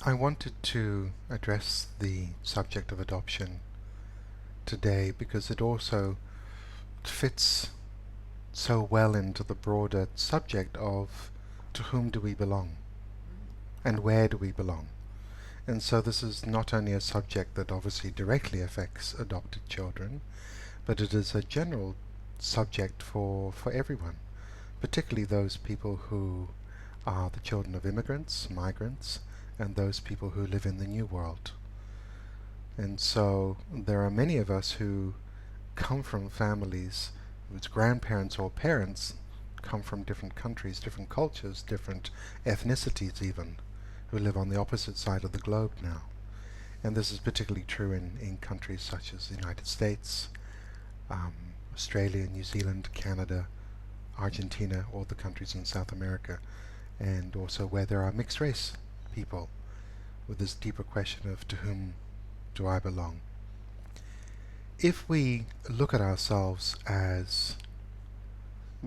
I wanted to address the subject of adoption today because it also fits so well into the broader subject of to whom do we belong and where do we belong. And so this is not only a subject that obviously directly affects adopted children, but it is a general subject for everyone, particularly those people who are the children of immigrants, migrants, and those people who live in the New World. And so there are many of us who come from families whose grandparents or parents come from different countries, different cultures, different ethnicities even, who live on the opposite side of the globe now. And this is particularly true in countries such as the United States, Australia, New Zealand, Canada, Argentina, all the countries in South America, and also where there are mixed race people with this deeper question of to whom do I belong. If we look at ourselves as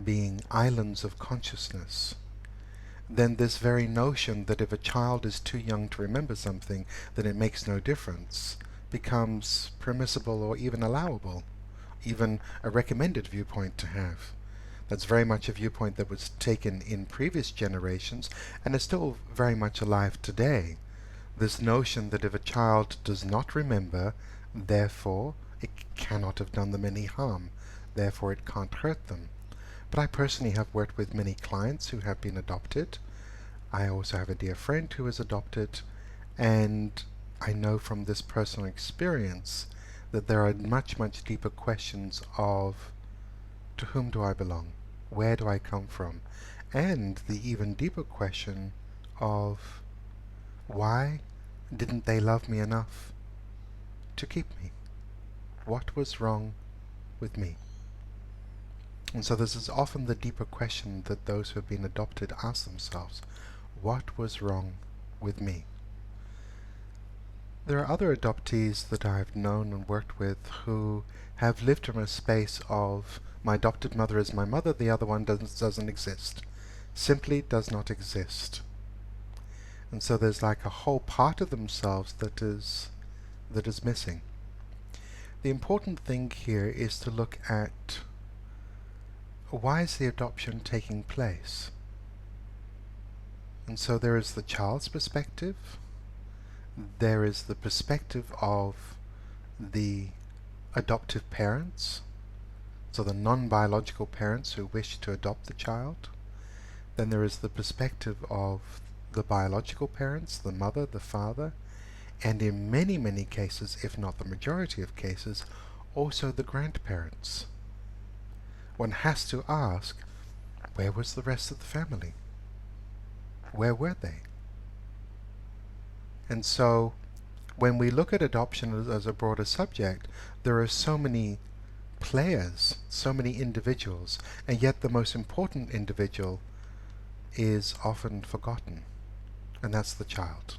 being islands of consciousness, then this very notion that if a child is too young to remember something, then it makes no difference, becomes permissible or even allowable, even a recommended viewpoint to have. That's very much a viewpoint that was taken in previous generations and is still very much alive today. This notion that if a child does not remember, therefore it cannot have done them any harm, therefore it can't hurt them. But I personally have worked with many clients who have been adopted. I also have a dear friend who is adopted, and I know from this personal experience that there are much deeper questions of to whom do I belong? Where do I come from? And the even deeper question of why didn't they love me enough to keep me? What was wrong with me? And so this is often the deeper question that those who have been adopted ask themselves. What was wrong with me? There are other adoptees that I've known and worked with who have lived from a space of my adopted mother is my mother, the other one doesn't exist. Simply does not exist. And so there's like a whole part of themselves that is missing. The important thing here is to look at why is the adoption taking place? And so there is the child's perspective, there is the perspective of the adoptive parents, so the non-biological parents who wish to adopt the child. Then there is the perspective of the biological parents, the mother, the father, and in many cases, if not the majority of cases, also the grandparents. One has to ask, where was the rest of the family? Where were they? And so when we look at adoption as a broader subject, there are so many players, so many individuals, and yet the most important individual is often forgotten, and that's the child.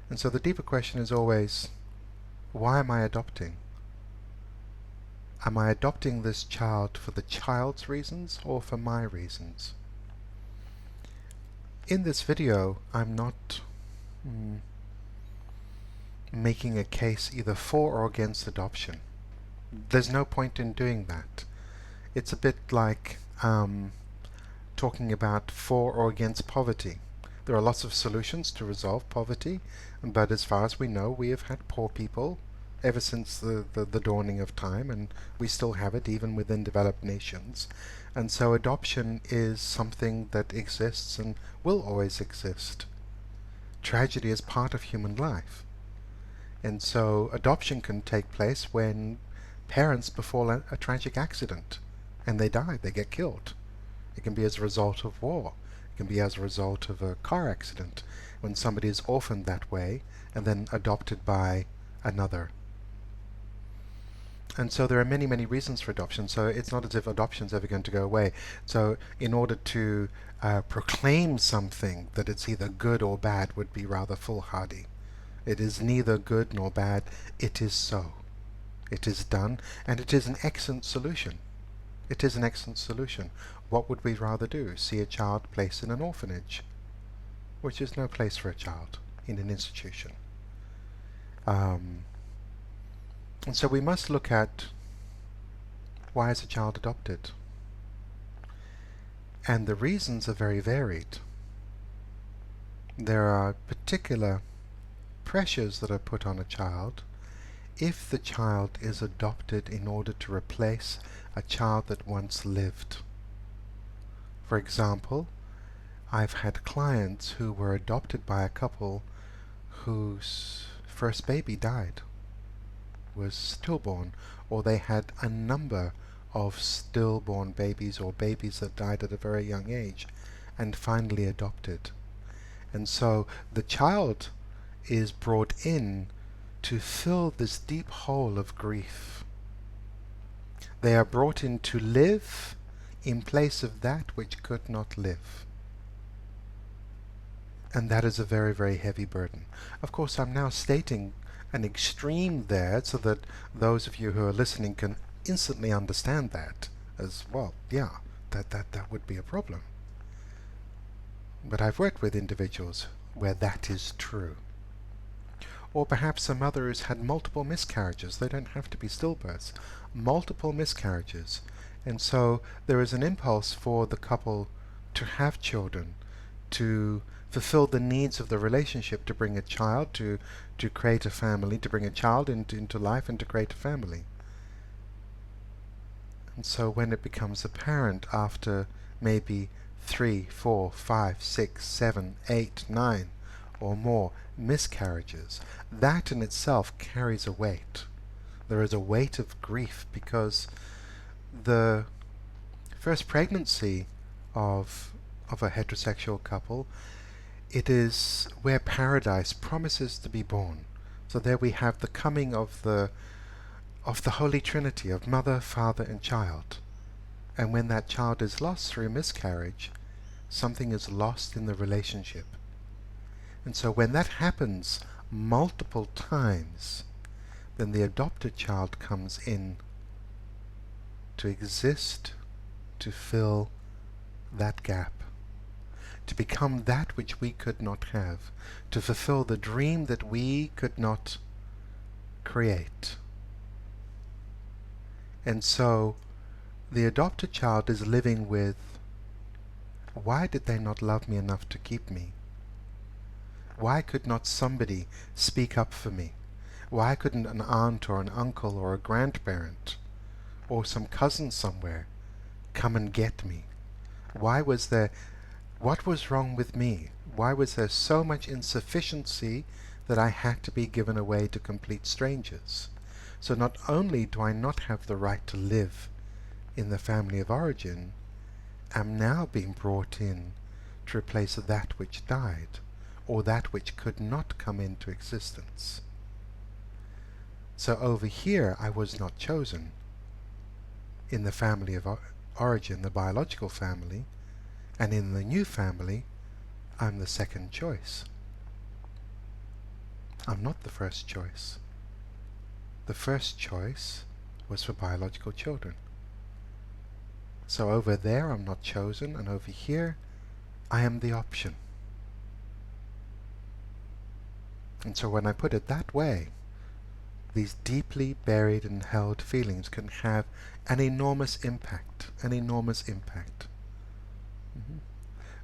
And so the deeper question is always, why am I adopting? Am I adopting this child for the child's reasons or for my reasons? In this video, I'm not making a case either for or against adoption. There's no point in doing that. It's a bit like talking about for or against poverty. There are lots of solutions to resolve poverty, but as far as we know, we have had poor people ever since the dawning of time, and we still have it even within developed nations. And so adoption is something that exists and will always exist. Tragedy is part of human life. And so adoption can take place when parents befall a tragic accident and they die, they get killed. It can be as a result of war. It can be as a result of a car accident, when somebody is orphaned that way and then adopted by another. And so there are many reasons for adoption, so it's not as if adoption is ever going to go away. So in order to proclaim something that it's either good or bad would be rather foolhardy. It is neither good nor bad, it is so. It is done, and it is an excellent solution. It is an excellent solution. What would we rather do? See a child placed in an orphanage, which is no place for a child. in an institution. And so we must look at, why is a child adopted? And the reasons are very varied. There are particular pressures that are put on a child if the child is adopted in order to replace a child that once lived. For example, I've had clients who were adopted by a couple whose first baby died, was stillborn, or they had a number of stillborn babies or babies that died at a very young age and finally adopted. And so the child is brought in to fill this deep hole of grief. They are brought in to live in place of that which could not live. And that is a very, very heavy burden. Of course, I'm now stating an extreme there so that those of you who are listening can instantly understand that as well. Yeah, that would be a problem. But I've worked with individuals where that is true. Or perhaps a mother who's had multiple miscarriages. They don't have to be stillbirths. Multiple miscarriages. And so there is an impulse for the couple to have children, to fulfill the needs of the relationship, to bring a child, to create a family, to bring a child into life and to create a family. And so when it becomes apparent after maybe 3, 4, 5, 6, 7, 8, 9 or more miscarriages, that in itself carries a weight. There is a weight of grief because the first pregnancy of a heterosexual couple, it is where paradise promises to be born. So there we have the coming of the Holy Trinity of mother, father and child. And when that child is lost through miscarriage, something is lost in the relationship. And so when that happens multiple times, then the adopted child comes in to exist, to fill that gap, to become that which we could not have, to fulfill the dream that we could not create. And so the adopted child is living with, why did they not love me enough to keep me? Why could not somebody speak up for me? Why couldn't an aunt or an uncle or a grandparent or some cousin somewhere come and get me? What was wrong with me? Why was there so much insufficiency that I had to be given away to complete strangers? So not only do I not have the right to live in the family of origin, I'm now being brought in to replace that which died, or that which could not come into existence. So over here I was not chosen in the family of origin, the biological family, and in the new family I'm the second choice. I'm not the first choice. The first choice was for biological children. So over there I'm not chosen, and over here I am the option. And so when I put it that way, these deeply buried and held feelings can have an enormous impact,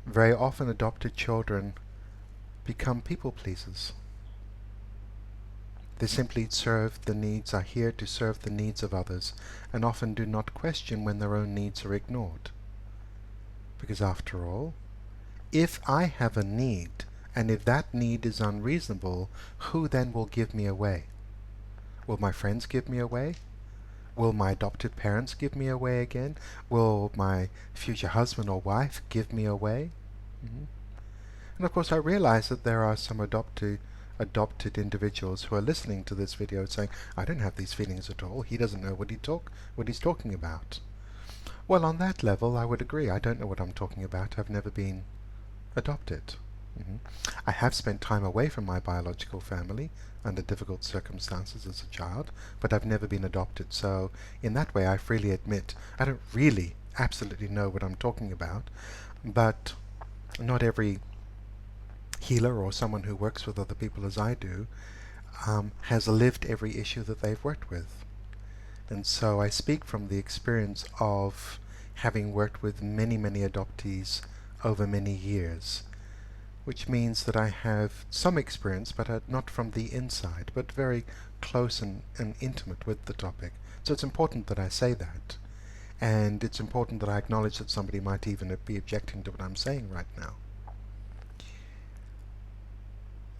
Very often adopted children become people pleasers. They simply are here to serve the needs of others, and often do not question when their own needs are ignored. Because after all, if I have a need, and if that need is unreasonable, who then will give me away? Will my friends give me away? Will my adopted parents give me away again? Will my future husband or wife give me away? And of course I realize that there are some adopted individuals who are listening to this video saying, I don't have these feelings at all. He doesn't know what he's talking about. Well, on that level I would agree. I don't know what I'm talking about. I've never been adopted. I have spent time away from my biological family under difficult circumstances as a child, but I've never been adopted. So in that way I freely admit I don't really absolutely know what I'm talking about. But not every healer or someone who works with other people as I do has lived every issue that they've worked with. And so I speak from the experience of having worked with many, many adoptees over many years, which means that I have some experience, but not from the inside, but very close and intimate with the topic. So it's important that I say that. And it's important that I acknowledge that somebody might even be objecting to what I'm saying right now.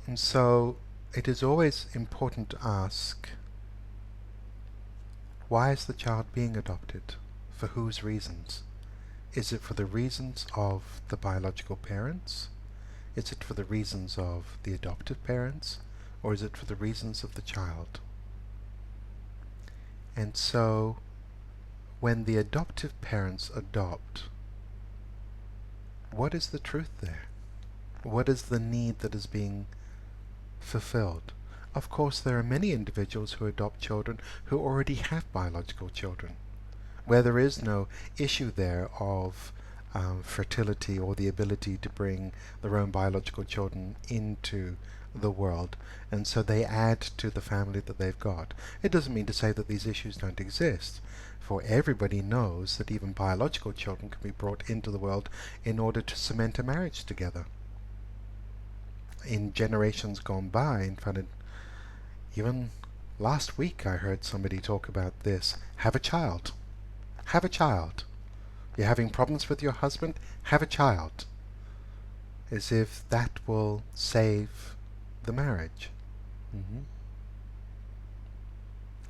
And so it is always important to ask, why is the child being adopted? For whose reasons? Is it for the reasons of the biological parents? Is it for the reasons of the adoptive parents? Or is it for the reasons of the child? And so when the adoptive parents adopt, what is the truth there? What is the need that is being fulfilled? Of course, there are many individuals who adopt children who already have biological children, where there is no issue there of fertility or the ability to bring their own biological children into the world, and so they add to the family that they've got. It doesn't mean to say that these issues don't exist, for everybody knows that even biological children can be brought into the world in order to cement a marriage together. In generations gone by, in fact, even last week I heard somebody talk about this. Have a child. Have a child. You're having problems with your husband? Have a child. As if that will save the marriage.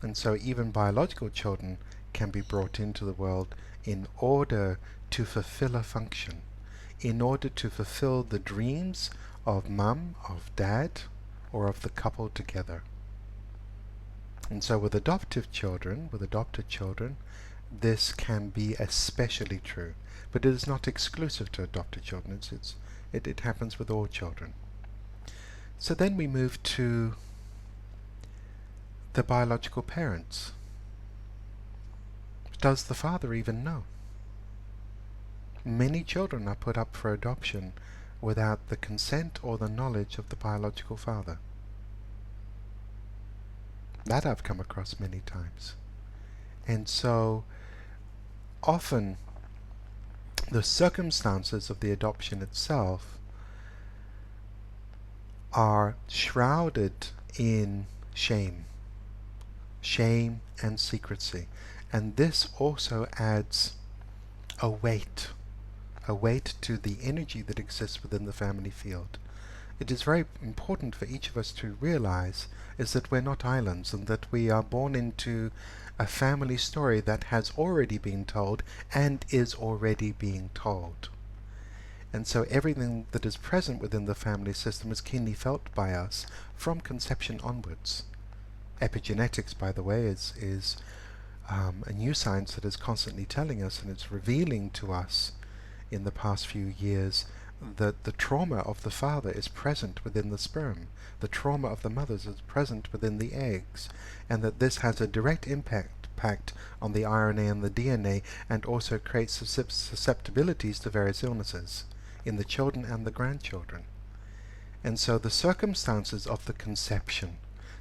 And so even biological children can be brought into the world in order to fulfill a function, in order to fulfill the dreams of mum, of dad, or of the couple together. And so with adoptive children, with adopted children, this can be especially true. But it is not exclusive to adopted children. It happens with all children. So then we move to the biological parents. Does the father even know? Many children are put up for adoption without the consent or the knowledge of the biological father. That I've come across many times. And so often the circumstances of the adoption itself are shrouded in shame and secrecy. And this also adds a weight to the energy that exists within the family field. It is very important for each of us to realize is that we're not islands, and that we are born into a family story that has already been told and is already being told. And so everything that is present within the family system is keenly felt by us from conception onwards. Epigenetics, by the way, is a new science that is constantly telling us, and it's revealing to us in the past few years, that the trauma of the father is present within the sperm, the trauma of the mothers is present within the eggs, and that this has a direct impact on the RNA and the DNA, and also creates susceptibilities to various illnesses in the children and the grandchildren. And so the circumstances of the conception,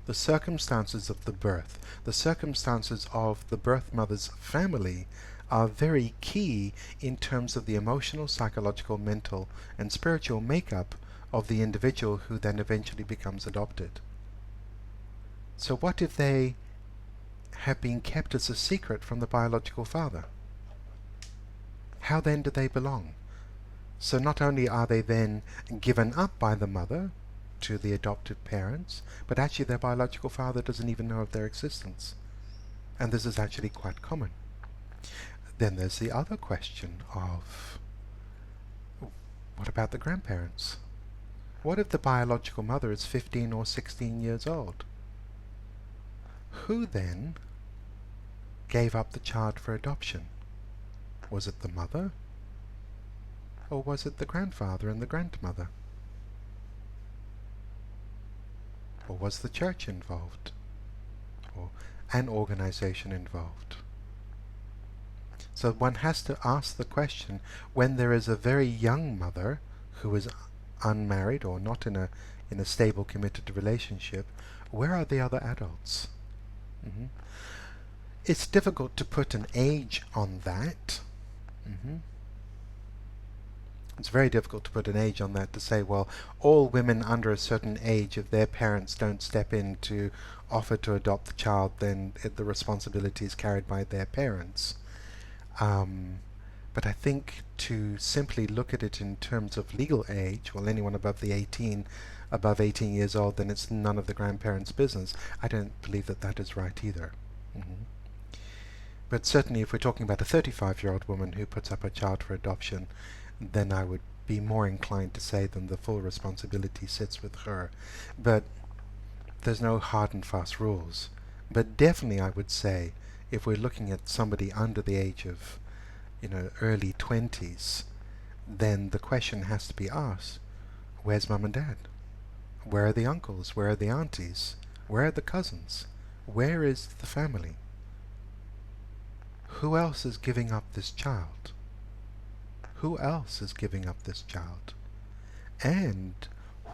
the circumstances of the birth, the circumstances of the birth mother's family are very key in terms of the emotional, psychological, mental, and spiritual makeup of the individual who then eventually becomes adopted. So what if they have been kept as a secret from the biological father? How then do they belong? So not only are they then given up by the mother to the adoptive parents, but actually their biological father doesn't even know of their existence. And this is actually quite common. Then there's the other question of, what about the grandparents? What if the biological mother is 15 or 16 years old? Who then gave up the child for adoption? Was it the mother? Or was it the grandfather and the grandmother? Or was the church involved? Or an organization involved? So one has to ask the question, when there is a very young mother who is unmarried or not in a stable, committed relationship, where are the other adults? Mm-hmm. It's difficult to put an age on that. Mm-hmm. It's very difficult to put an age on that, to say, well, all women under a certain age, if their parents don't step in to offer to adopt the child, then the responsibility is carried by their parents. But I think to simply look at it in terms of legal age, well, anyone above 18 years old, then it's none of the grandparents' business. I don't believe that that is right either. Mm-hmm. But certainly if we're talking about a 35-year-old woman who puts up her child for adoption, then I would be more inclined to say then the full responsibility sits with her. But there's no hard and fast rules. But definitely I would say, if we're looking at somebody under the age of, early 20s, then the question has to be asked, where's mum and dad? Where are the uncles? Where are the aunties? Where are the cousins? Where is the family? Who else is giving up this child? Who else is giving up this child? And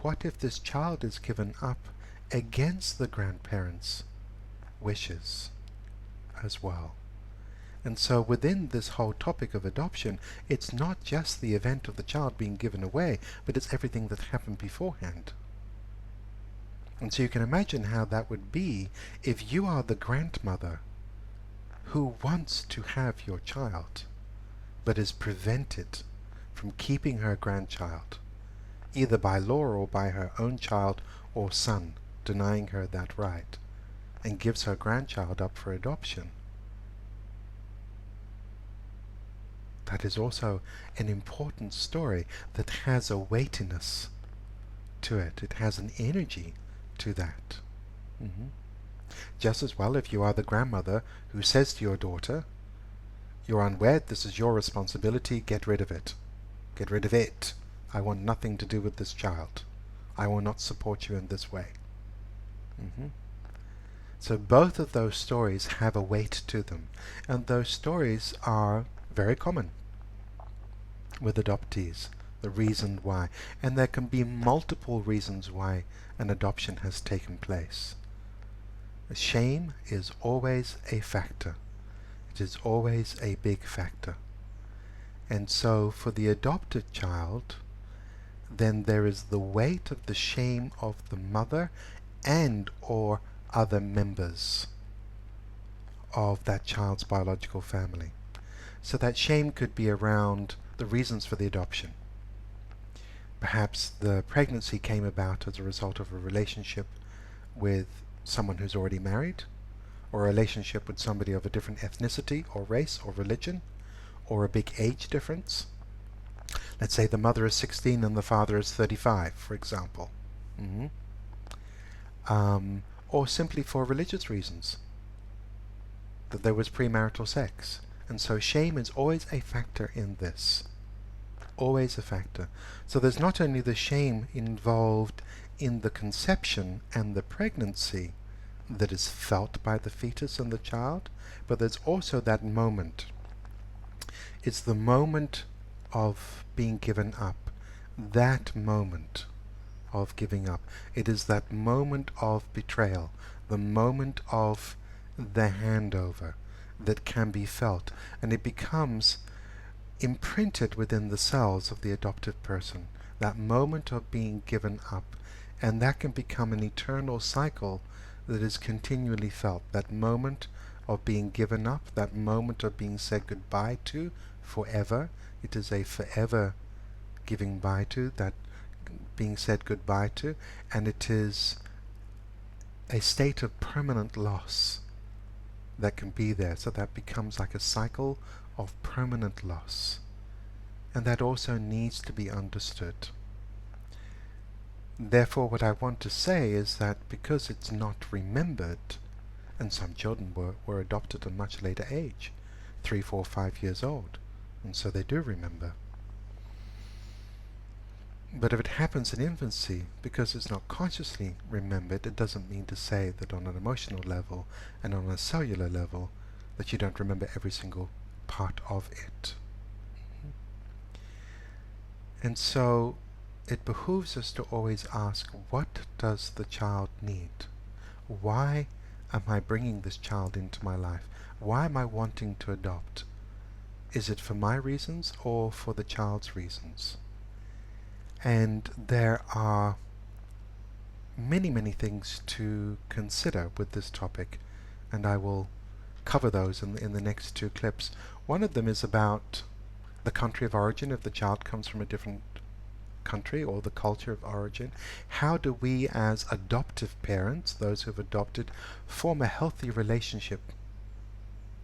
what if this child is given up against the grandparents' wishes as well? And so within this whole topic of adoption, it's not just the event of the child being given away, but it's everything that happened beforehand. And so you can imagine how that would be if you are the grandmother who wants to have your child, but is prevented from keeping her grandchild, either by law or by her own child or son, denying her that right, and gives her grandchild up for adoption. That is also an important story that has a weightiness to it. It has an energy to that. Mm-hmm. Just as well, if you are the grandmother who says to your daughter, you're unwed, this is your responsibility, get rid of it. Get rid of it. I want nothing to do with this child. I will not support you in this way. Mm-hmm. So both of those stories have a weight to them, and those stories are very common with adoptees, the reason why. And there can be multiple reasons why an adoption has taken place. Shame is always a factor. It is always a big factor. And so for the adopted child, then there is the weight of the shame of the mother and or other members of that child's biological family. So that shame could be around the reasons for the adoption. Perhaps the pregnancy came about as a result of a relationship with someone who's already married, or a relationship with somebody of a different ethnicity or race or religion, or a big age difference. Let's say the mother is 16 and the father is 35, for example. Mm-hmm. Or simply for religious reasons, that there was premarital sex. And so shame is always a factor in this. Always a factor. So there's not only the shame involved in the conception and the pregnancy that is felt by the fetus and the child, but there's also that moment. It's the moment of being given up. That moment of giving up. It is that moment of betrayal, the moment of the handover that can be felt, and it becomes imprinted within the cells of the adoptive person, that moment of being given up, and that can become an eternal cycle that is continually felt. That moment of being given up, that moment of being said goodbye to forever. It is a forever giving bye to, that being said goodbye to, and it is a state of permanent loss that can be there. So that becomes like a cycle of permanent loss, and that also needs to be understood. Therefore, what I want to say is that because it's not remembered, and some children were adopted at a much later age, 3, 4, 5 years old, and so they do remember. But if it happens in infancy, because it's not consciously remembered, it doesn't mean to say that on an emotional level and on a cellular level that you don't remember every single part of it. And so it behooves us to always ask, what does the child need? Why am I bringing this child into my life? Why am I wanting to adopt? Is it for my reasons or for the child's reasons? And there are many things to consider with this topic, and I will cover those in the next two clips. One of them is about the country of origin. If the child comes from a different country, or the culture of origin, how do we as adoptive parents, those who have adopted, form a healthy relationship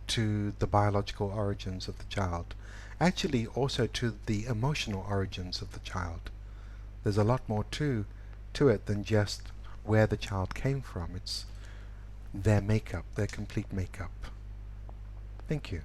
to the biological origins of the child? Actually also to the emotional origins of the child. There's a lot more to it than just where the child came from. It's their makeup, their complete makeup. Thank you.